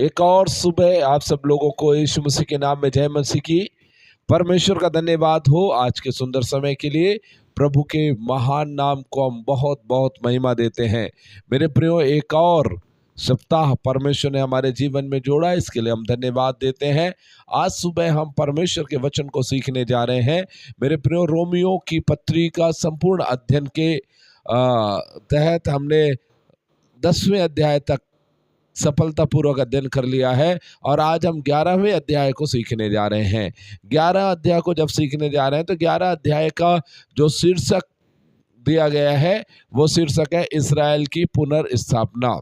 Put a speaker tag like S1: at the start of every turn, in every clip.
S1: एक और सुबह आप सब लोगों को यीशु मसीह के नाम में जय मसीह की। परमेश्वर का धन्यवाद हो आज के सुंदर समय के लिए। प्रभु के महान नाम को हम बहुत बहुत महिमा देते हैं। मेरे प्रियो, एक और सप्ताह परमेश्वर ने हमारे जीवन में जोड़ा, इसके लिए हम धन्यवाद देते हैं। आज सुबह हम परमेश्वर के वचन को सीखने जा रहे हैं। मेरे प्रियो, रोमियो की पत्री का संपूर्ण अध्ययन के तहत हमने 10वें अध्याय तक सफलतापूर्वक अध्ययन कर लिया है और आज हम 11वें अध्याय को सीखने जा रहे हैं। 11 अध्याय को जब सीखने जा रहे हैं तो 11 अध्याय का जो शीर्षक दिया गया है वो शीर्षक है इस्राएल की पुनर्स्थापना,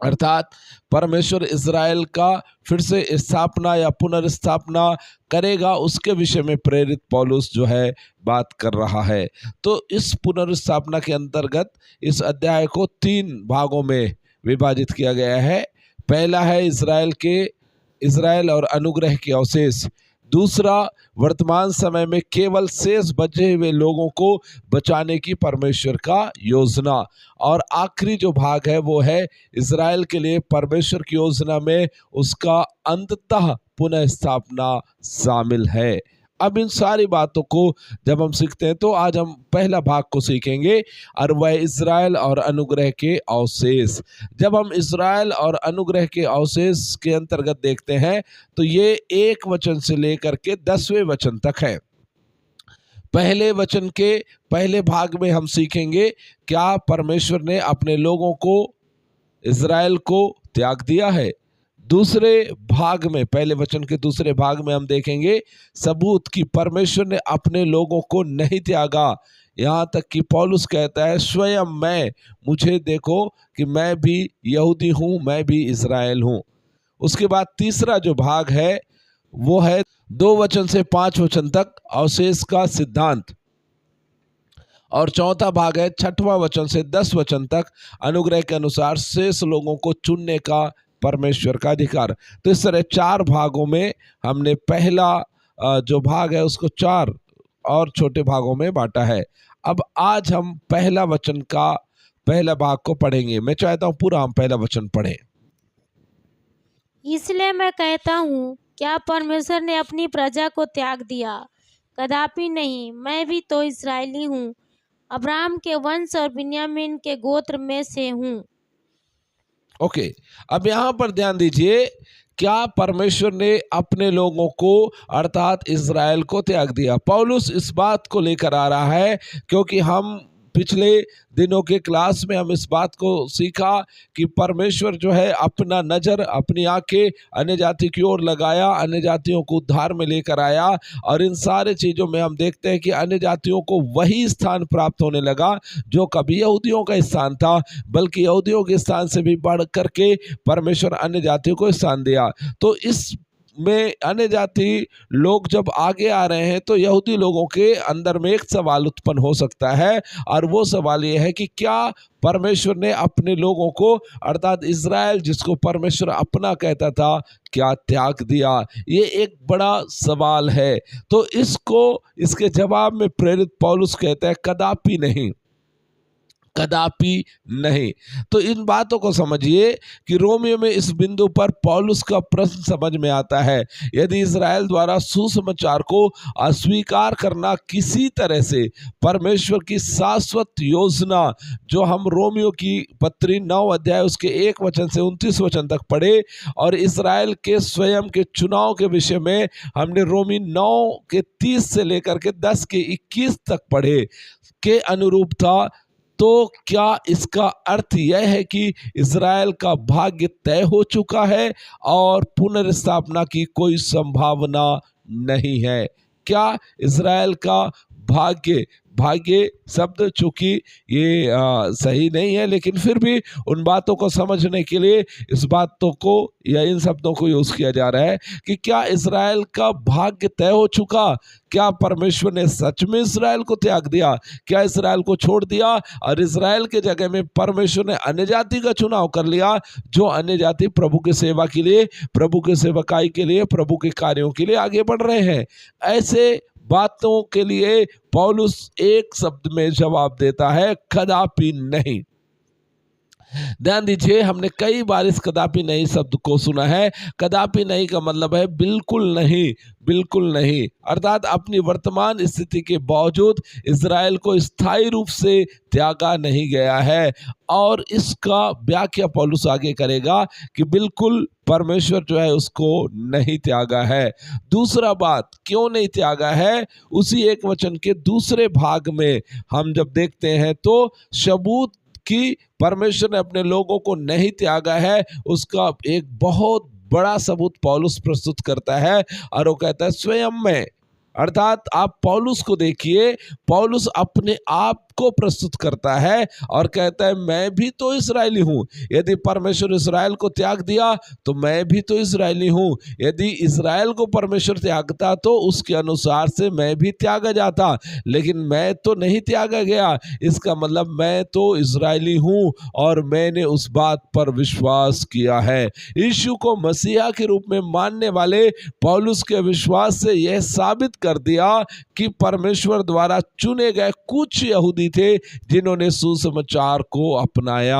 S1: अर्थात परमेश्वर इस्राएल का फिर से स्थापना या पुनर्स्थापना करेगा, उसके विषय में प्रेरित पौलुस जो है बात कर रहा है। तो इस पुनर्स्थापना के अंतर्गत इस अध्याय को 3 भागों में विभाजित किया गया है। पहला है इस्राएल और अनुग्रह के अवशेष, दूसरा वर्तमान समय में केवल शेष बचे हुए लोगों को बचाने की परमेश्वर का योजना, और आखिरी जो भाग है वो है इस्राएल के लिए परमेश्वर की योजना में उसका अंततः पुनः स्थापना शामिल है। अब इन सारी बातों को जब हम सीखते हैं तो आज हम पहला भाग को सीखेंगे और वह इस्राएल और अनुग्रह के अवशेष। जब हम इस्राएल और अनुग्रह के अवशेष के अंतर्गत देखते हैं तो ये 1 वचन से लेकर के 10वें वचन तक है। पहले वचन के पहले भाग में हम सीखेंगे क्या परमेश्वर ने अपने लोगों को, इस्राएल को त्याग दिया है। दूसरे भाग में, पहले वचन के दूसरे भाग में हम देखेंगे सबूत कि परमेश्वर ने अपने लोगों को नहीं त्यागा। यहाँ तक कि पौलुस कहता है स्वयं मुझे देखो कि मैं भी यहूदी हूँ, मैं भी इस्राएल हूँ। उसके बाद तीसरा जो भाग है वो है 2 वचन से 5 वचन तक अवशेष का सिद्धांत, और चौथा भाग है 6वां वचन से 10 वचन तक अनुग्रह के अनुसार शेष लोगों को चुनने का परमेश्वर का अधिकार। तो इस तरह 4 भागों में हमने पहला जो भाग है उसको 4 और छोटे भागों में बांटा है। अब आज हम पहला वचन का पहला भाग को पढ़ेंगे। मैं चाहता हूं पूरा हम पहला वचन पढ़ें।
S2: इसलिए मैं कहता हूँ, क्या परमेश्वर ने अपनी प्रजा को त्याग दिया? कदापि नहीं। मैं भी तो इस्राएली हूँ, अब्राहम के वंश और बिन्यामीन के गोत्र में से हूँ।
S1: ओके, अब यहाँ पर ध्यान दीजिए, क्या परमेश्वर ने अपने लोगों को अर्थात इस्राएल को त्याग दिया? पौलुस इस बात को लेकर आ रहा है क्योंकि हम पिछले दिनों के क्लास में हम इस बात को सीखा कि परमेश्वर जो है अपना नज़र, अपनी आंखें अन्य जाति की ओर लगाया, अन्य जातियों को उद्धार में लेकर आया, और इन सारे चीज़ों में हम देखते हैं कि अन्य जातियों को वही स्थान प्राप्त होने लगा जो कभी यहूदियों का स्थान था, बल्कि यहूदियों के स्थान से भी बढ़ करके परमेश्वर अन्य जातियों को स्थान दिया। तो इस में अन्य जाति लोग जब आगे आ रहे हैं तो यहूदी लोगों के अंदर में एक सवाल उत्पन्न हो सकता है, और वो सवाल ये है कि क्या परमेश्वर ने अपने लोगों को अर्थात इस्राएल, जिसको परमेश्वर अपना कहता था, क्या त्याग दिया? ये एक बड़ा सवाल है। तो इसके जवाब में प्रेरित पौलुस कहता है कदापि नहीं, कदापि नहीं। तो इन बातों को समझिए कि रोमियो में इस बिंदु पर पौलुस का प्रश्न समझ में आता है। यदि इस्राएल द्वारा सुसमाचार को अस्वीकार करना किसी तरह से परमेश्वर की शाश्वत योजना, जो हम रोमियो की पत्री 9 अध्याय उसके 1 वचन से 29 वचन तक पढ़े, और इस्राएल के स्वयं के चुनाव के विषय में हमने रोमी 9 के 30 से लेकर के 10 के 21 तक पढ़े, के अनुरूप था, तो क्या इसका अर्थ यह है कि इस्राएल का भाग्य तय हो चुका है और पुनर्स्थापना की कोई संभावना नहीं है? क्या इस्राएल का भाग्य शब्द चूंकि ये सही नहीं है, लेकिन फिर भी उन बातों को समझने के लिए इस बातों को या इन शब्दों को यूज किया जा रहा है कि क्या इस्राएल का भाग्य तय हो चुका? क्या परमेश्वर ने सच में इस्राएल को त्याग दिया? क्या इस्राएल को छोड़ दिया और इस्राएल के जगह में परमेश्वर ने अन्य जाति का चुनाव कर लिया, जो अन्य जाति प्रभु की सेवा के लिए, प्रभु की सेवकाई के लिए, प्रभु के कार्यों के लिए आगे बढ़ रहे हैं? ऐसे बातों के लिए पौलुस एक शब्द में जवाब देता है, कदापि नहीं। ध्यान दीजिए, हमने कई बार इस कदापि नहीं शब्द को सुना है। कदापि नहीं का मतलब है बिल्कुल नहीं, बिल्कुल नहीं। अर्थात अपनी वर्तमान स्थिति के बावजूद इज़राइल को स्थायी रूप से त्यागा नहीं गया है। और इसका व्याख्या पौलुस आगे करेगा कि बिल्कुल परमेश्वर जो है उसको नहीं त्यागा है। दूसरा बात, क्यों नहीं त्यागा है, उसी एक वचन के दूसरे भाग में हम जब देखते हैं तो सबूत कि परमेश्वर ने अपने लोगों को नहीं त्यागा है, उसका एक बहुत बड़ा सबूत पौलुस प्रस्तुत करता है और वो कहता है स्वयं में। अर्थात आप पौलुस को देखिए, पौलुस अपने आप को प्रस्तुत करता है और कहता है मैं भी तो इस्राएली हूँ। यदि परमेश्वर इस्राएल को त्याग दिया तो मैं भी तो इस्राएली हूँ। यदि इस्राएल को परमेश्वर त्यागता तो उसके अनुसार से मैं भी त्यागा जाता, लेकिन मैं तो नहीं त्यागा गया। इसका मतलब मैं तो इस्राएली हूँ और मैंने उस बात पर विश्वास किया है। यीशु को मसीहा के रूप में मानने वाले पौलुस के विश्वास से यह साबित कर दिया कि परमेश्वर द्वारा चुने गए कुछ यहूदी थे जिन्होंने सुसमाचार को अपनाया,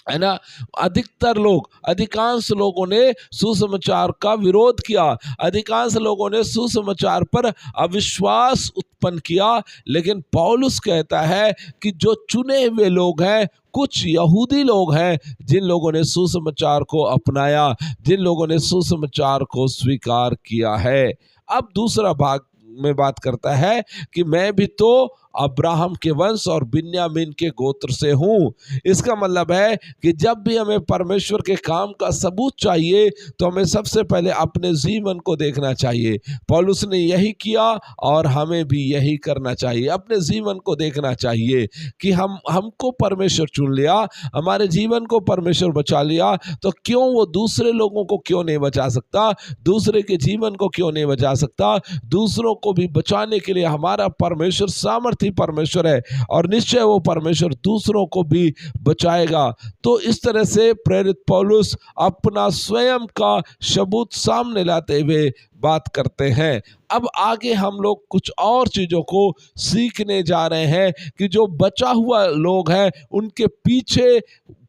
S1: है ना। अधिकांश लोगों ने सुसमाचार का विरोध किया, अधिकांश लोगों ने सुसमाचार पर अविश्वास उत्पन्न किया। लेकिन पौलुस कहता है कि जो चुने हुए लोग हैं, कुछ यहूदी लोग हैं जिन लोगों ने सुसमाचार को अपनाया, जिन लोगों ने सुसमाचार को स्वीकार किया है। अब दूसरा भाग में बात करता है कि मैं भी तो अब्राहम के वंश और बिन्यामीन के गोत्र से हूँ। इसका मतलब है कि जब भी हमें परमेश्वर के काम का सबूत चाहिए तो हमें सबसे पहले अपने जीवन को देखना चाहिए। पौलुस ने यही किया और हमें भी यही करना चाहिए। अपने जीवन को देखना चाहिए कि हमको परमेश्वर चुन लिया, हमारे जीवन को परमेश्वर बचा लिया, तो क्यों वो दूसरे लोगों को क्यों नहीं बचा सकता, दूसरे के जीवन को क्यों नहीं बचा सकता। दूसरों को भी बचाने के लिए हमारा परमेश्वर सामर्थ्य परमेश्वर है और निश्चय वो परमेश्वर दूसरों को भी बचाएगा। तो इस तरह से प्रेरित पौलुस अपना स्वयं का सबूत सामने लाते हुए बात करते हैं। अब आगे हम लोग कुछ और चीजों को सीखने जा रहे हैं कि जो बचा हुआ लोग हैं उनके पीछे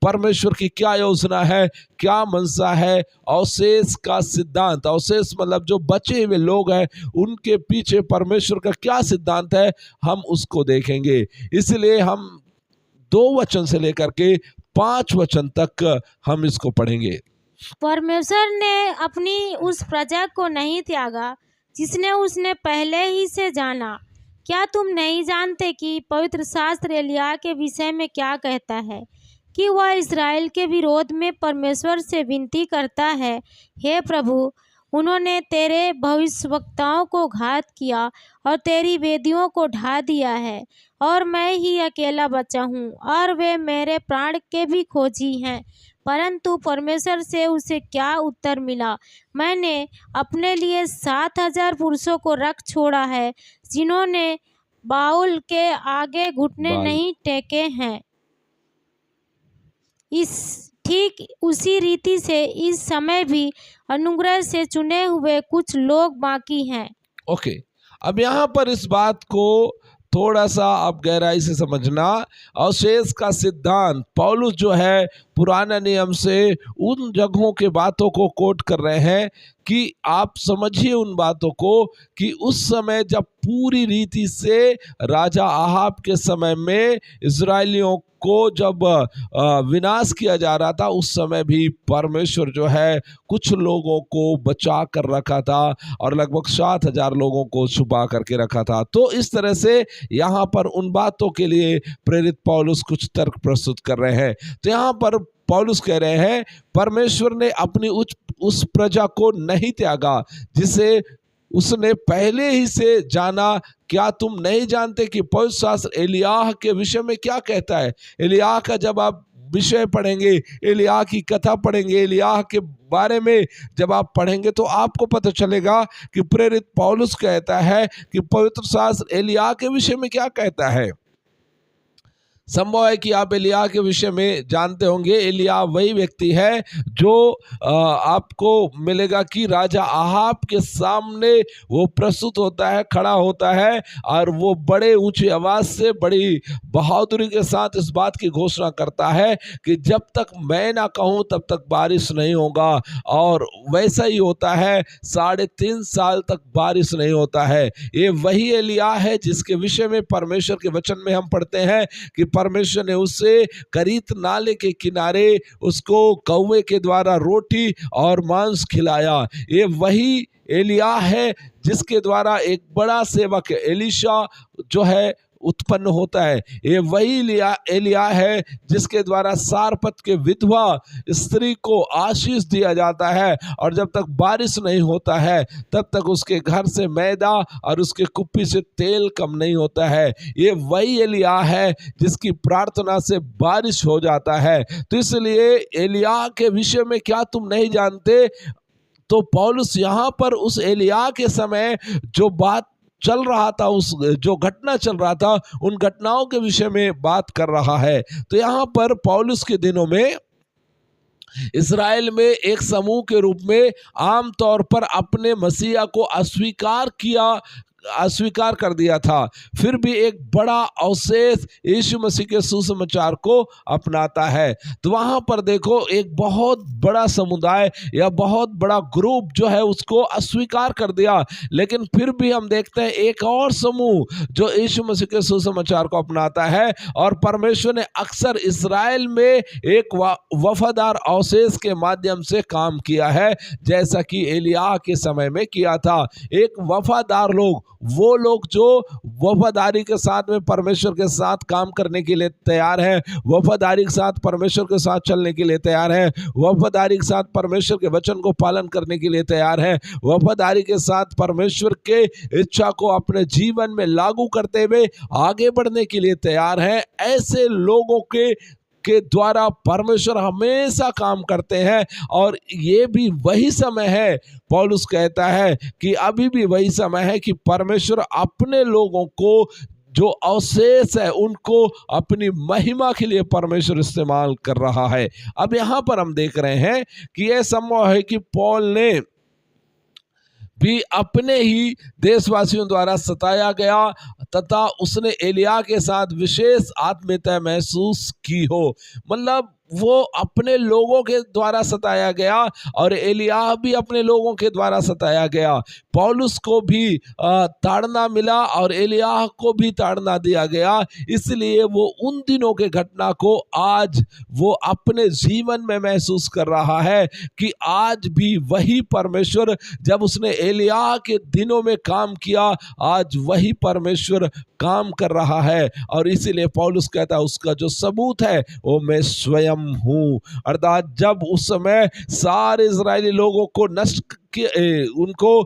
S1: परमेश्वर की क्या योजना है, क्या मनसा है। अवशेष का सिद्धांत, अवशेष मतलब जो बचे हुए लोग हैं उनके पीछे परमेश्वर का क्या सिद्धांत है, हम उसको देखेंगे। इसलिए हम 2 वचन से लेकर के 5 वचन तक हम इसको पढ़ेंगे।
S2: परमेश्वर ने अपनी उस प्रजा को नहीं त्यागा जिसने उसने पहले ही से जाना। क्या तुम नहीं जानते कि पवित्र शास्त्र एलिय्याह के विषय में क्या कहता है कि वह इस्राएल के विरोध में परमेश्वर से विनती करता है, हे प्रभु, उन्होंने तेरे भविष्यवक्ताओं को घात किया और तेरी वेदियों को ढा दिया है और मैं ही अकेला बचा हूँ और वे मेरे प्राण के भी खोजी हैं। परंतु परमेश्वर से उसे क्या उत्तर मिला, मैंने अपने लिए 7,000 पुरुषों को रख छोड़ा है जिन्होंने बाउल के आगे घुटने नहीं टेके हैं। ठीक उसी रीति से इस समय भी अनुग्रह से चुने हुए कुछ लोग बाकी हैं।
S1: ओके, अब यहाँ पर इस बात को थोड़ा सा आप गहराई से समझना। अवशेष का सिद्धांत, पौलुस जो है पुराना नियम से उन जगहों के बातों को कोट कर रहे हैं कि आप समझिए उन बातों को कि उस समय जब पूरी रीति से राजा आहाब के समय में इजरायलियों को जब विनाश किया जा रहा था, उस समय भी परमेश्वर जो है कुछ लोगों को बचा कर रखा था और लगभग 7,000 लोगों को छुपा करके रखा था। तो इस तरह से यहाँ पर उन बातों के लिए प्रेरित पौलुस कुछ तर्क प्रस्तुत कर रहे हैं। तो यहाँ पर पौलुस कह रहे हैं परमेश्वर ने अपनी उस प्रजा को नहीं त्यागा जिसे उसने पहले ही से जाना। क्या तुम नहीं जानते कि पवित्र शास्त्र एलिय्याह के विषय में क्या कहता है। एलिय्याह का जब आप विषय पढ़ेंगे, एलिय्याह की कथा पढ़ेंगे, एलिय्याह के बारे में जब आप पढ़ेंगे तो आपको पता चलेगा कि प्रेरित पौलुस कहता है कि पवित्र शास्त्र एलिय्याह के विषय में क्या कहता है। संभव है कि आप एलिय्याह के विषय में जानते होंगे। एलिय्याह वही व्यक्ति है जो आपको मिलेगा कि राजा आहाब के सामने वो प्रस्तुत होता है, खड़ा होता है और वो बड़े ऊंची आवाज से बड़ी बहादुरी के साथ इस बात की घोषणा करता है कि जब तक मैं ना कहूं तब तक बारिश नहीं होगा। और वैसा ही होता है, 3.5 साल तक बारिश नहीं होता है। ये वही एलिय्याह है जिसके विषय में परमेश्वर के वचन में हम पढ़ते हैं कि परमेश्वर ने उससे करीत नाले के किनारे उसको कौवे के द्वारा रोटी और मांस खिलाया। ये वही एलिय्याह है जिसके द्वारा एक बड़ा सेवक एलीशा जो है उत्पन्न होता है। ये वही एलिय्याह है जिसके द्वारा सारपत के विधवा स्त्री को आशीष दिया जाता है, और जब तक बारिश नहीं होता है तब तक उसके घर से मैदा और उसके कुप्पी से तेल कम नहीं होता है। ये वही एलिय्याह है जिसकी प्रार्थना से बारिश हो जाता है। तो इसलिए एलिय्याह के विषय में क्या तुम नहीं जानते? तो पौलुस यहाँ पर उस एलिय्याह के समय जो बात चल रहा था, उस जो घटना चल रहा था, उन घटनाओं के विषय में बात कर रहा है। तो यहाँ पर पौलुस के दिनों में इस्राएल में एक समूह के रूप में आमतौर पर अपने मसीहा को अस्वीकार कर दिया था, फिर भी एक बड़ा अवशेष यीशु मसीह के सुसमाचार को अपनाता है। तो वहां पर देखो, एक बहुत बड़ा समुदाय या बहुत बड़ा ग्रुप जो है उसको अस्वीकार कर दिया, लेकिन फिर भी हम देखते हैं एक और समूह जो यीशु मसीह के सुसमाचार को अपनाता है। और परमेश्वर ने अक्सर इस्राएल में एक वफादार अवशेष के माध्यम से काम किया है, जैसा कि एलिय्याह के समय में किया था। एक वफादार लोग, वो लोग जो वफादारी के साथ में परमेश्वर के साथ काम करने के लिए तैयार हैं, वफादारी के साथ परमेश्वर के साथ चलने के लिए तैयार हैं, वफादारी के साथ परमेश्वर के वचन को पालन करने के लिए तैयार हैं, वफादारी के साथ परमेश्वर के इच्छा को अपने जीवन में लागू करते हुए आगे बढ़ने के लिए तैयार हैं। ऐसे लोगों के द्वारा परमेश्वर हमेशा काम करते हैं। और ये भी वही समय है, पौलुस कहता है कि अभी भी वही समय है कि परमेश्वर अपने लोगों को जो अवशेष है उनको अपनी महिमा के लिए परमेश्वर इस्तेमाल कर रहा है। अब यहाँ पर हम देख रहे हैं कि यह संभव है कि पौल ने भी अपने ही देशवासियों द्वारा सताया गया तथा उसने एलिय्याह के साथ विशेष आत्मीयता महसूस की हो। मतलब वो अपने लोगों के द्वारा सताया गया और एलिय्याह भी अपने लोगों के द्वारा सताया गया। पौलुस को भी ताड़ना मिला और एलिय्याह को भी ताड़ना दिया गया। इसलिए वो उन दिनों के घटना को आज वो अपने जीवन में महसूस कर रहा है कि आज भी वही परमेश्वर, जब उसने एलिय्याह के दिनों में काम किया, आज वही परमेश्वर काम कर रहा है। और इसीलिए पौलुस कहता है उसका जो सबूत है वो मैं स्वयं हूँ। अर्थात जब उस समय सारे इजरायली लोगों को उनको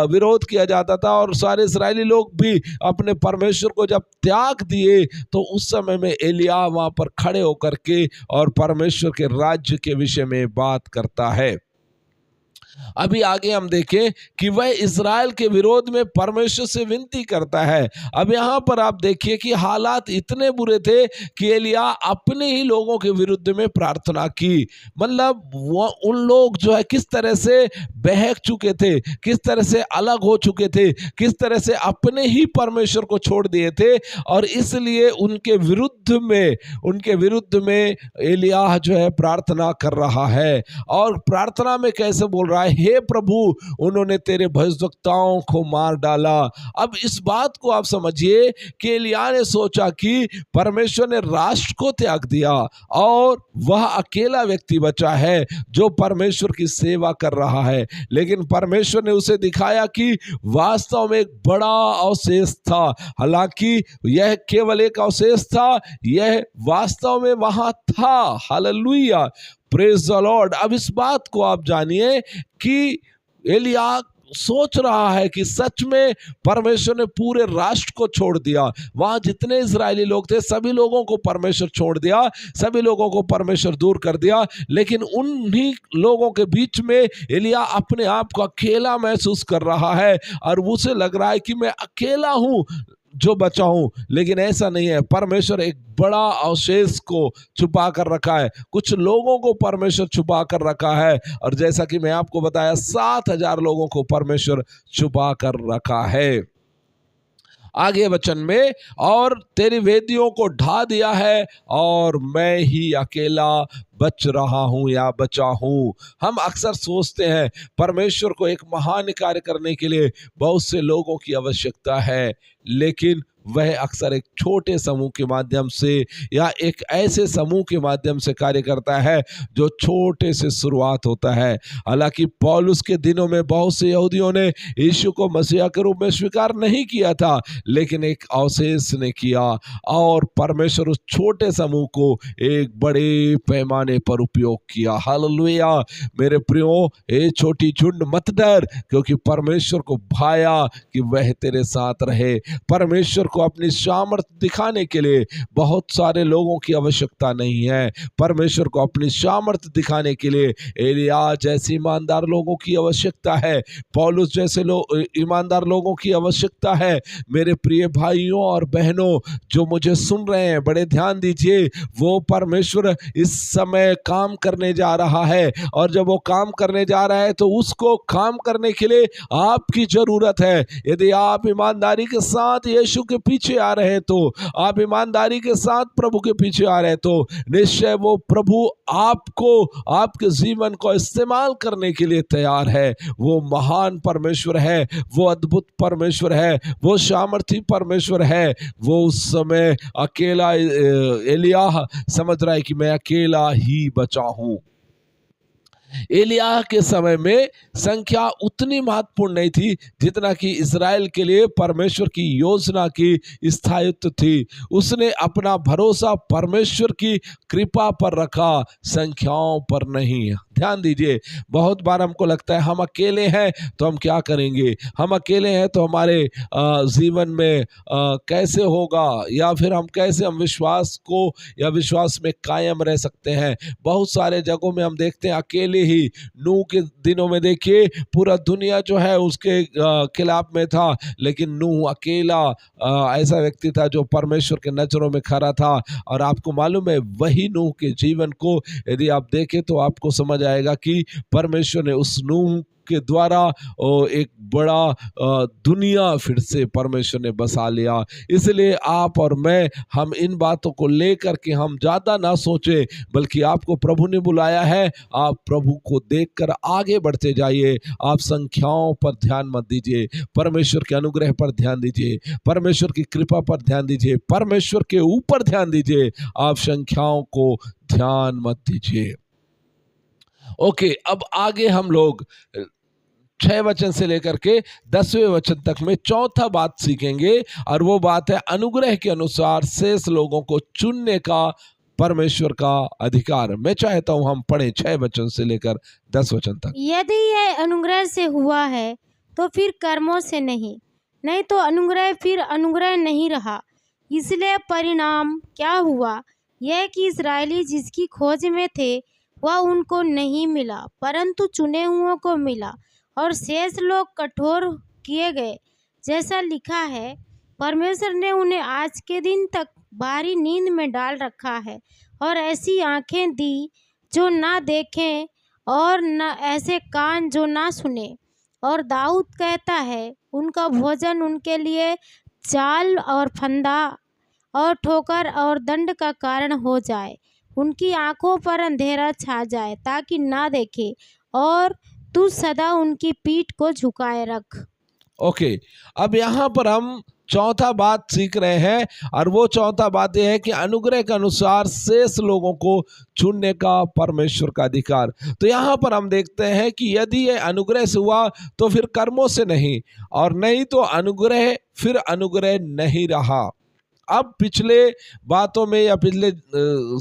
S1: विरोध किया जाता था और सारे इस्राएली लोग भी अपने परमेश्वर को जब त्याग दिए, तो उस समय में एलिय्याह वहां पर खड़े होकर के और परमेश्वर के राज्य के विषय में बात करता है। अभी आगे हम देखें कि वह इज़राइल के विरोध में परमेश्वर से विनती करता है। अब यहाँ पर आप देखिए कि हालात इतने बुरे थे कि एलिय्याह अपने ही लोगों के विरुद्ध में प्रार्थना की। मतलब वो उन लोग जो है किस तरह से बहक चुके थे, किस तरह से अलग हो चुके थे, किस तरह से अपने ही परमेश्वर को छोड़ दिए थे, और इसलिए उनके विरुद्ध में एलिय्याह जो है प्रार्थना कर रहा है। और प्रार्थना में कैसे बोल रहा है, हे प्रभु, उन्होंने तेरे भविष्यवक्ताओं को मार डाला। अब इस बात को आप समझिए कि एलिय्याह ने सोचा कि परमेश्वर ने राष्ट्र को त्याग दिया और वह अकेला व्यक्ति बचा है जो परमेश्वर की सेवा कर रहा है। लेकिन परमेश्वर ने उसे दिखाया कि वास्तव में एक बड़ा अवशेष था। हालांकि यह केवल एक अवशेष था, यह वास्तव में वहां था। Hallelujah, praise the Lord. अब इस बात को आप जानिए कि एलिय्याह सोच रहा है कि सच में परमेश्वर ने पूरे राष्ट्र को छोड़ दिया। वहां जितने इजरायली लोग थे सभी लोगों को परमेश्वर छोड़ दिया, सभी लोगों को परमेश्वर दूर कर दिया। लेकिन उन्हीं लोगों के बीच में एलिय्याह अपने आप को अकेला महसूस कर रहा है और उसे लग रहा है कि मैं अकेला हूं। जो बचा हूं, लेकिन ऐसा नहीं है। परमेश्वर एक बड़ा अवशेष को छुपा कर रखा है, कुछ लोगों को परमेश्वर छुपा कर रखा है। और जैसा कि मैं आपको बताया, 7,000 लोगों को परमेश्वर छुपा कर रखा है। आगे वचन में, और तेरी वेदियों को ढा दिया है और मैं ही अकेला बच रहा हूं या बचा हूं। हम अक्सर सोचते हैं परमेश्वर को एक महान कार्य करने के लिए बहुत से लोगों की आवश्यकता है, लेकिन वह अक्सर एक छोटे समूह के माध्यम से या एक ऐसे समूह के माध्यम से कार्य करता है जो छोटे से शुरुआत होता है। हालांकि पौलुस के दिनों में बहुत से यहूदियों ने यीशु को मसीहा के रूप में स्वीकार नहीं किया था, लेकिन एक अवशेष ने किया और परमेश्वर उस छोटे समूह को एक बड़े पैमाने पर उपयोग किया। हालेलुया। मेरे प्रियो, ये छोटी झुंड मत डर, क्योंकि परमेश्वर को भाया कि वह तेरे साथ रहे। परमेश्वर को अपनी सामर्थ्य दिखाने के लिए बहुत सारे लोगों की आवश्यकता नहीं है। परमेश्वर को अपनी सामर्थ्य दिखाने के लिए एलिया जैसे ईमानदार लोगों की आवश्यकता है, पौलुस जैसे ईमानदार लोगों की आवश्यकता है। मेरे प्रिय भाइयों और बहनों जो मुझे सुन रहे हैं, बड़े ध्यान दीजिए, वो परमेश्वर इस समय काम करने जा रहा है, और जब वो काम करने जा रहा है तो उसको काम करने के लिए आपकी जरूरत है। यदि आप ईमानदारी के साथ यीशु के पीछे आ रहे हैं, तो आप ईमानदारी के साथ प्रभु के पीछे आ रहे हैं, तो निश्चय वो प्रभु आपको, आपके जीवन को इस्तेमाल करने के लिए तैयार है। वो महान परमेश्वर है, वो अद्भुत परमेश्वर है, वो सामर्थी परमेश्वर है। वो उस समय अकेला, एलिया समझ रहा है कि मैं अकेला ही बचा हूं। एलिया के समय में संख्या उतनी महत्वपूर्ण नहीं थी जितना कि इज़राइल के लिए परमेश्वर की योजना की स्थायित्व थी। उसने अपना भरोसा परमेश्वर की कृपा पर रखा, संख्याओं पर नहीं। ध्यान दीजिए, बहुत बार हमको लगता है हम अकेले हैं तो हम क्या करेंगे, हम अकेले हैं तो हमारे जीवन में कैसे होगा, या फिर हम कैसे हम विश्वास को या विश्वास में कायम रह सकते हैं। बहुत सारे जगहों में हम देखते हैं अकेले ही। नूह के दिनों में देखिए, पूरा दुनिया जो है उसके खिलाफ में था, लेकिन नूह अकेला ऐसा व्यक्ति था जो परमेश्वर के नजरों में खरा था। और आपको मालूम है, वही नूह के जीवन को यदि आप देखें तो आपको समझ आएगा कि परमेश्वर ने उस नूह के द्वारा एक बड़ा दुनिया फिर से परमेश्वर ने बसा लिया। इसलिए आप और मैं, हम इन बातों को लेकर के हम ज़्यादा ना सोचें, बल्कि आपको प्रभु ने बुलाया है, आप प्रभु को देखकर आगे बढ़ते जाइए। आप संख्याओं पर ध्यान मत दीजिए, परमेश्वर के अनुग्रह पर ध्यान दीजिए, परमेश्वर की कृपा पर ध्यान दीजिए, परमेश्वर के ऊपर ध्यान दीजिए। आप संख्याओं को ध्यान मत दीजिए। ओके, अब आगे हम लोग 6 वचन से लेकर के 10वें वचन तक में चौथा बात सीखेंगे, और वो बात है अनुग्रह के अनुसार शेष लोगों को चुनने का परमेश्वर का अधिकार। मैं चाहता हूं हम पढ़ें 6 वचन से लेकर 10 वचन तक।
S2: यदि यह अनुग्रह से हुआ है तो फिर कर्मों से नहीं, नहीं तो अनुग्रह फिर अनुग्रह नहीं रहा। इसलिए परिणाम क्या हुआ, यह कि इस्राएली जिसकी खोज में थे वह उनको नहीं मिला, परंतु चुने हुओं को मिला, और शेष लोग कठोर किए गए। जैसा लिखा है, परमेश्वर ने उन्हें आज के दिन तक बाहरी नींद में डाल रखा है, और ऐसी आंखें दी जो ना देखें, और न ऐसे कान जो ना सुने। और दाऊद कहता है, उनका भोजन उनके लिए चाल और फंदा और ठोकर और दंड का कारण हो जाए। उनकी आंखों पर अंधेरा छा जाए ताकि ना देखे, और तू सदा उनकी पीठ को झुकाए रख।
S1: ओके, अब यहाँ पर हम चौथा बात सीख रहे हैं, और वो चौथा बात यह है कि अनुग्रह के अनुसार शेष लोगों को चुनने का परमेश्वर का अधिकार। तो यहाँ पर हम देखते हैं कि यदि ये अनुग्रह से हुआ तो फिर कर्मों से नहीं, और नहीं तो अनुग्रह फिर अनुग्रह नहीं रहा। अब पिछले बातों में या पिछले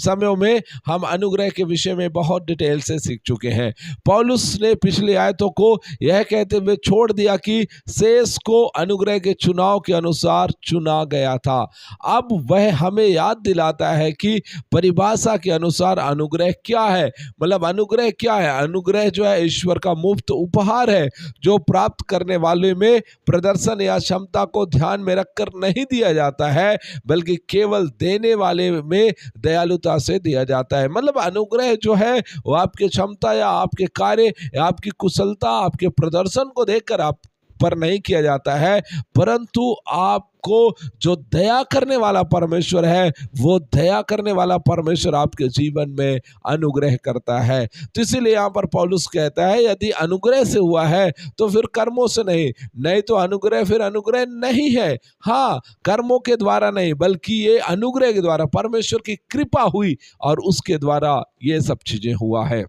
S1: समयों में हम अनुग्रह के विषय में बहुत डिटेल से सीख चुके हैं। पौलुस ने पिछली आयतों को यह कहते हुए छोड़ दिया कि शेष को अनुग्रह के चुनाव के अनुसार चुना गया था। अब वह हमें याद दिलाता है कि परिभाषा के अनुसार अनुग्रह क्या है। मतलब अनुग्रह क्या है? अनुग्रह जो है ईश्वर का मुफ्त उपहार है, जो प्राप्त करने वाले में प्रदर्शन या क्षमता को ध्यान में रखकर नहीं दिया जाता है, बल्कि केवल देने वाले में दयालुता से दिया जाता है। मतलब अनुग्रह जो है वो आपकी क्षमता या आपके कार्य या आपकी कुशलता, आपके प्रदर्शन को देखकर आप पर नहीं किया जाता है, परंतु आपको जो दया करने वाला परमेश्वर है, वो दया करने वाला परमेश्वर आपके जीवन में अनुग्रह करता है। तो इसीलिए यहाँ पर पौलुस कहता है यदि अनुग्रह से हुआ है तो फिर कर्मों से नहीं तो अनुग्रह फिर अनुग्रह नहीं है। हाँ, कर्मों के द्वारा नहीं, बल्कि ये अनुग्रह के द्वारा परमेश्वर की कृपा हुई और उसके द्वारा ये सब चीजें हुआ है।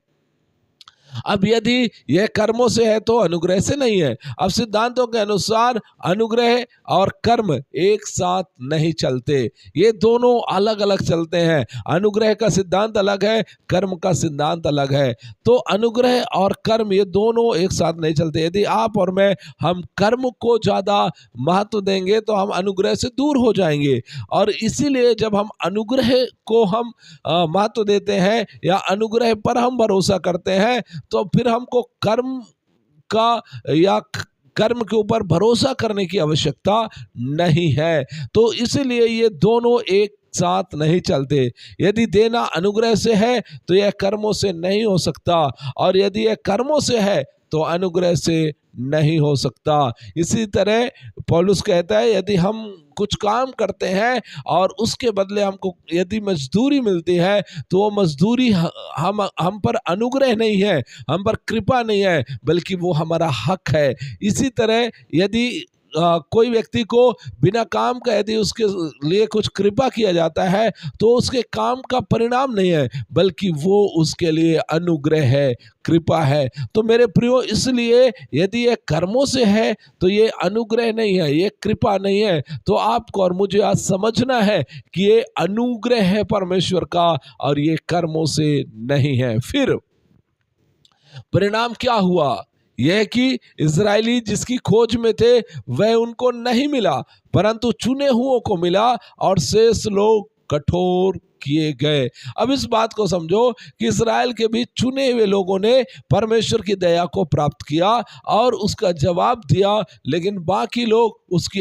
S1: अब यदि यह कर्मों से है तो अनुग्रह से नहीं है। अब सिद्धांतों के अनुसार अनुग्रह और कर्म एक साथ नहीं चलते, ये दोनों अलग अलग चलते हैं। अनुग्रह का सिद्धांत अलग है, कर्म का सिद्धांत अलग है। तो अनुग्रह और कर्म ये दोनों एक साथ नहीं चलते। यदि आप और मैं हम कर्म को ज़्यादा महत्व देंगे तो हम अनुग्रह से दूर हो जाएंगे, और इसीलिए जब हम अनुग्रह को हम महत्व देते हैं या अनुग्रह पर हम भरोसा करते हैं तो फिर हमको कर्म का या कर्म के ऊपर भरोसा करने की आवश्यकता नहीं है। तो इसीलिए ये दोनों एक साथ नहीं चलते। यदि देना अनुग्रह से है तो यह कर्मों से नहीं हो सकता, और यदि यह कर्मों से है तो अनुग्रह से नहीं हो सकता। इसी तरह पौलुस कहता है यदि हम कुछ काम करते हैं और उसके बदले हमको यदि मजदूरी मिलती है तो वो मजदूरी हम पर अनुग्रह नहीं है, हम पर कृपा नहीं है, बल्कि वो हमारा हक है। इसी तरह यदि कोई व्यक्ति को बिना काम का यदि उसके लिए कुछ कृपा किया जाता है तो उसके काम का परिणाम नहीं है, बल्कि वो उसके लिए अनुग्रह है, कृपा है। तो मेरे प्रियो, इसलिए यदि ये कर्मों से है तो ये अनुग्रह नहीं है, ये कृपा नहीं है। तो आपको और मुझे आज समझना है कि ये अनुग्रह है परमेश्वर का और ये कर्मों से नहीं है। फिर परिणाम क्या हुआ? यह कि इजरायली जिसकी खोज में थे वह उनको नहीं मिला, परंतु चुने हुओं को मिला, और शेष लोग कठोर किए गए। अब इस बात को समझो कि इस्राएल के भी चुने हुए लोगों ने परमेश्वर की दया को प्राप्त किया और उसका जवाब दिया, लेकिन बाकी लोग उसकी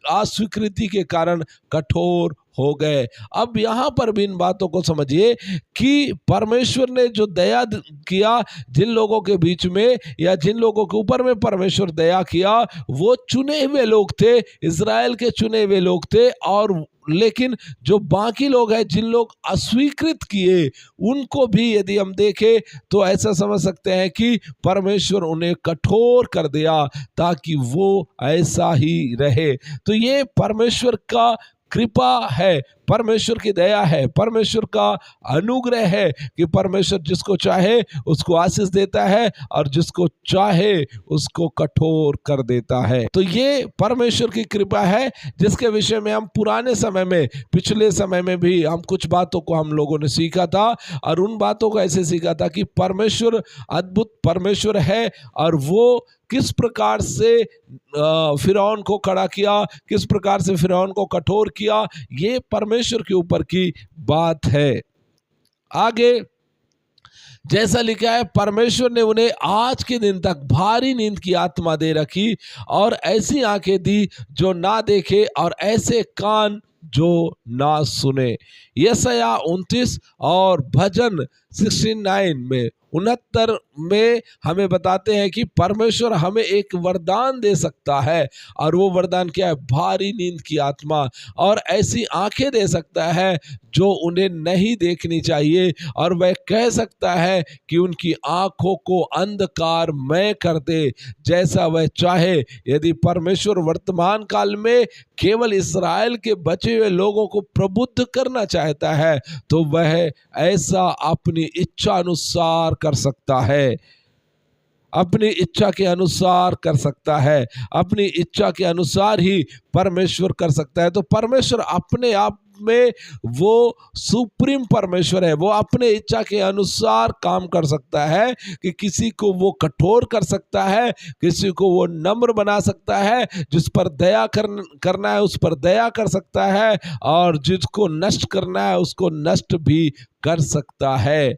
S1: अस्वीकृति के कारण कठोर हो गए। अब यहाँ पर भी इन बातों को समझिए कि परमेश्वर ने जो दया किया जिन लोगों के बीच में या जिन लोगों के ऊपर में परमेश्वर दया किया वो चुने हुए लोग थे, इजराइल के चुने हुए लोग थे। और लेकिन जो बाकी लोग हैं जिन लोग अस्वीकृत किए उनको भी यदि हम देखें तो ऐसा समझ सकते हैं कि परमेश्वर उन्हें कठोर कर दिया ताकि वो ऐसा ही रहे। तो ये परमेश्वर का कृपा है, परमेश्वर की दया है, परमेश्वर का अनुग्रह है कि परमेश्वर जिसको चाहे उसको आशीष देता है और जिसको चाहे उसको कठोर कर देता है। तो ये परमेश्वर की कृपा है जिसके विषय में हम पुराने समय में, पिछले समय में भी हम कुछ बातों को हम लोगों ने सीखा था, और उन बातों को ऐसे सीखा था कि परमेश्वर अद्भुत परमेश्वर है और वो किस प्रकार से फिरौन को खड़ा किया, किस प्रकार से फिरौन को कठोर किया, ये परमेश्वर के ऊपर की बात है। आगे जैसा लिखा है, परमेश्वर ने उन्हें आज के दिन तक भारी नींद की आत्मा दे रखी और ऐसी आंखें दी जो ना देखे और ऐसे कान जो ना सुने। यशायाह 29 और भजन 69 में 69 में हमें बताते हैं कि परमेश्वर हमें एक वरदान दे सकता है, और वो वरदान क्या है? भारी नींद की आत्मा, और ऐसी आंखें दे सकता है जो उन्हें नहीं देखनी चाहिए, और वह कह सकता है कि उनकी आंखों को अंधकारमय कर दे जैसा वह चाहे। यदि परमेश्वर वर्तमान काल में केवल इस्राएल के बचे हुए लोगों को प्रबुद्ध करना चाहता है तो वह ऐसा अपनी इच्छा अनुसार कर सकता है। अपनी इच्छा के अनुसार कर सकता है, अपनी इच्छा के अनुसार ही परमेश्वर कर सकता है। तो परमेश्वर अपने आप में वो सुप्रीम परमेश्वर है, वो अपने इच्छा के अनुसार काम कर सकता है कि किसी को वो कठोर कर सकता है, किसी को वो नम्र बना सकता है, जिस पर दया करना है उस पर दया कर सकता है, और जिसको नष्ट करना है उसको नष्ट भी कर सकता है।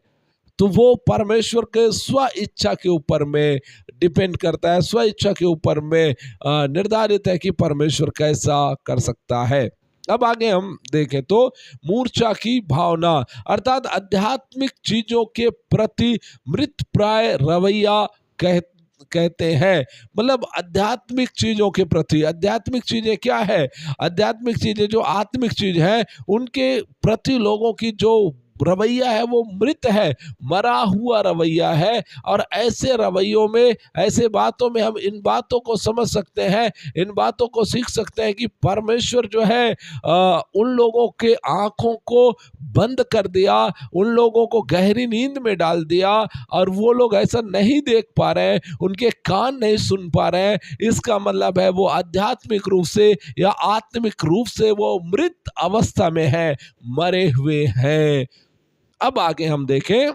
S1: तो वो परमेश्वर के स्व इच्छा के ऊपर में डिपेंड करता है, स्व इच्छा के ऊपर में निर्धारित है कि परमेश्वर कैसा कर सकता है। अब आगे हम देखें तो मूर्छा की भावना अर्थात आध्यात्मिक चीजों के प्रति मृतप्राय रवैया कहते हैं। मतलब आध्यात्मिक चीजों के प्रति, आध्यात्मिक चीजें क्या है? आध्यात्मिक चीजें जो आत्मिक चीज है उनके प्रति लोगों की जो रवैया है वो मृत है, मरा हुआ रवैया है। और ऐसे रवैयों में, ऐसे बातों में हम इन बातों को समझ सकते हैं, इन बातों को सीख सकते हैं कि परमेश्वर जो है उन लोगों के आंखों को बंद कर दिया, उन लोगों को गहरी नींद में डाल दिया, और वो लोग ऐसा नहीं देख पा रहे हैं, उनके कान नहीं सुन पा रहे हैं। इसका मतलब है वो आध्यात्मिक रूप से या आत्मिक रूप से वो मृत अवस्था में है, मरे हुए हैं। अब आगे हम देखें,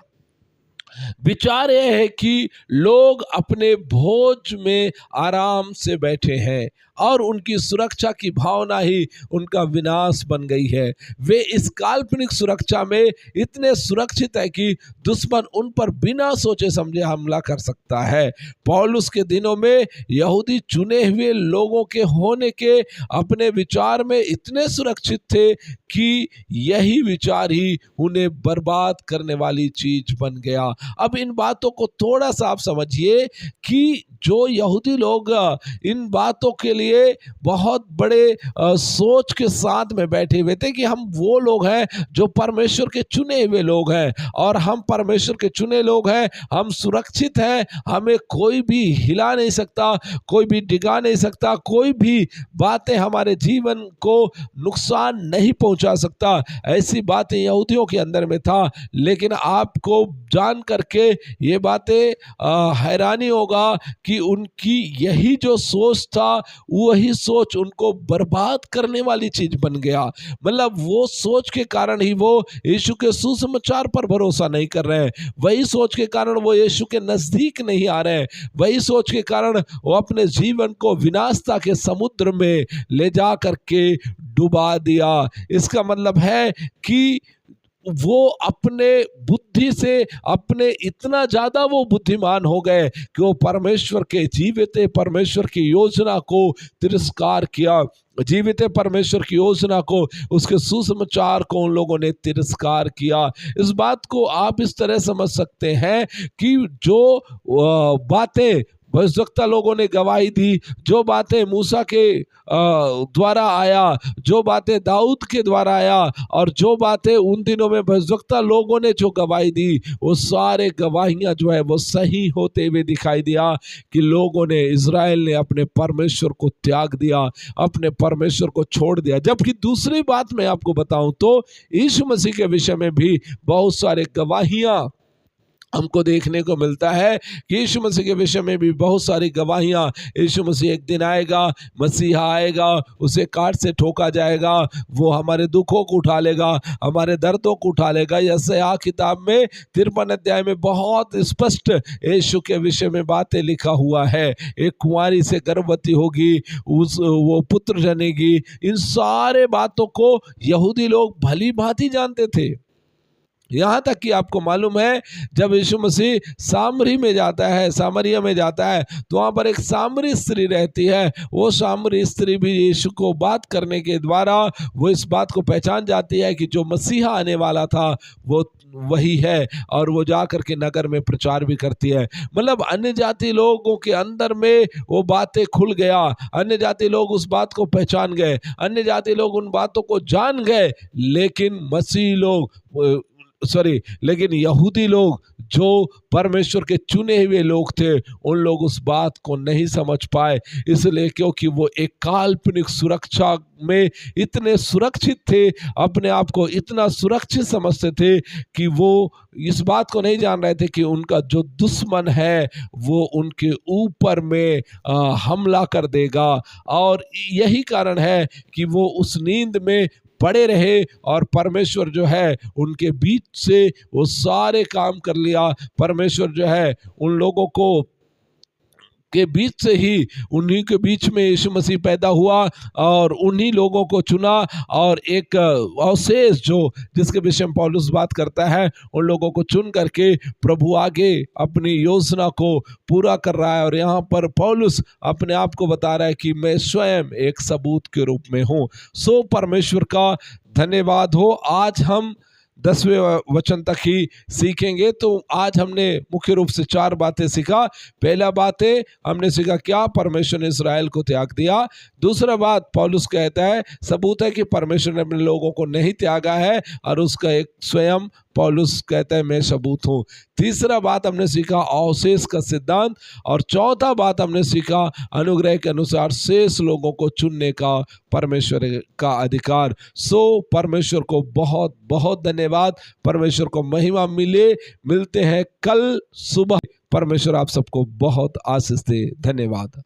S1: विचार यह है कि लोग अपने भोज में आराम से बैठे हैं और उनकी सुरक्षा की भावना ही उनका विनाश बन गई है। वे इस काल्पनिक सुरक्षा में इतने सुरक्षित है कि दुश्मन उन पर बिना सोचे समझे हमला कर सकता है। पौलुस के दिनों में यहूदी चुने हुए लोगों के होने के अपने विचार में इतने सुरक्षित थे कि यही विचार ही उन्हें बर्बाद करने वाली चीज बन गया। अब इन बातों को थोड़ा सा आप समझिए कि जो यहूदी लोग इन बातों के लिए बहुत बड़े सोच के साथ में बैठे हुए थे कि हम वो लोग हैं जो परमेश्वर के चुने हुए लोग हैं, और हम परमेश्वर के चुने लोग हैं, हम सुरक्षित हैं, हमें कोई भी हिला नहीं सकता, कोई भी डिगा नहीं सकता, कोई भी बातें हमारे जीवन को नुकसान नहीं पहुंचा सकता। ऐसी बातें यहूदियों के अंदर में था। लेकिन आपको जान करके ये बातें हैरानी होगा कि उनकी यही जो सोच था वही सोच उनको बर्बाद करने वाली चीज बन गया। मतलब वो सोच के कारण ही वो यीशु के सुसमाचार पर भरोसा नहीं कर रहे हैं, वही सोच के कारण वो यीशु के नजदीक नहीं आ रहे हैं, वही सोच के कारण वो अपने जीवन को विनाशता के समुद्र में ले जा करके डुबा दिया। इसका मतलब है कि वो अपने बुद्धि से अपने इतना ज्यादा वो बुद्धिमान हो गए कि वो परमेश्वर के जीवित परमेश्वर की योजना को तिरस्कार किया, जीवित परमेश्वर की योजना को, उसके सुसमाचार को उन लोगों ने तिरस्कार किया। इस बात को आप इस तरह समझ सकते हैं कि जो बातें भविष्यवक्ता लोगों ने गवाही दी, जो बातें मूसा के द्वारा आया, जो बातें दाऊद के द्वारा आया, और जो बातें उन दिनों में भविष्यवक्ता लोगों ने जो गवाही दी, वो सारे गवाहियां जो है वो सही होते हुए दिखाई दिया कि लोगों ने, इज़राइल ने अपने परमेश्वर को त्याग दिया, अपने परमेश्वर को छोड़ दिया। जबकि दूसरी बात मैं आपको बताऊं तो यीशु मसीह के विषय में भी बहुत सारे गवाहियां हमको देखने को मिलता है कि यीशु मसीह के विषय में भी बहुत सारी गवाहियाँ। यीशु मसीह एक दिन आएगा, मसीहा आएगा, उसे काट से ठोका जाएगा, वो हमारे दुखों को उठा लेगा, हमारे दर्दों को उठा लेगा। यशायाह किताब में 53 अध्याय में बहुत स्पष्ट यीशु के विषय में बातें लिखा हुआ है। एक कुंवारी से गर्भवती होगी, वो पुत्र जनेगी। इन सारे बातों को यहूदी लोग भली भांति जानते थे। यहाँ तक कि आपको मालूम है जब यीशु मसीह सामरी में जाता है, सामरिया में जाता है, तो वहाँ पर एक सामरी स्त्री रहती है। वो सामरी स्त्री भी यीशु को बात करने के द्वारा वो इस बात को पहचान जाती है कि जो मसीहा आने वाला था वो वही है, और वो जा कर के नगर में प्रचार भी करती है। मतलब अन्य जाति लोगों के अंदर में वो बातें खुल गया, अन्य जाति लोग उस बात को पहचान गए, अन्य जाति लोग उन बातों को जान गए। लेकिन मसीह लोग लेकिन यहूदी लोग जो परमेश्वर के चुने हुए लोग थे, उन लोग उस बात को नहीं समझ पाए, इसलिए क्योंकि वो एक काल्पनिक सुरक्षा में इतने सुरक्षित थे, अपने आप को इतना सुरक्षित समझते थे कि वो इस बात को नहीं जान रहे थे कि उनका जो दुश्मन है वो उनके ऊपर में हमला कर देगा। और यही कारण है कि वो उस नींद में पड़े रहे और परमेश्वर जो है उनके बीच से वो सारे काम कर लिया। परमेश्वर जो है उन लोगों को के बीच से ही, उन्हीं के बीच में यीशु मसीह पैदा हुआ और उन्हीं लोगों को चुना, और एक अवशेष जो जिसके विषय में पौलुस बात करता है, उन लोगों को चुन करके प्रभु आगे अपनी योजना को पूरा कर रहा है। और यहाँ पर पौलुस अपने आप को बता रहा है कि मैं स्वयं एक सबूत के रूप में हूँ। सो परमेश्वर का धन्यवाद हो। आज हम 10वें वचन तक ही सीखेंगे। तो आज हमने मुख्य रूप से 4 बातें सीखा। पहला बात है, हमने सीखा क्या परमेश्वर ने इस्राएल को त्याग दिया। दूसरा बात, पौलुस कहता है सबूत है कि परमेश्वर ने अपने लोगों को नहीं त्यागा है, और उसका एक स्वयं पौलुस कहता है मैं सबूत हूँ। तीसरा बात हमने सीखा अवशेष का सिद्धांत, और चौथा बात हमने सीखा अनुग्रह के अनुसार शेष लोगों को चुनने का परमेश्वर का अधिकार। सो परमेश्वर को बहुत बहुत धन्यवाद, परमेश्वर को महिमा मिलते हैं कल सुबह। परमेश्वर आप सबको बहुत आशीष दे। धन्यवाद।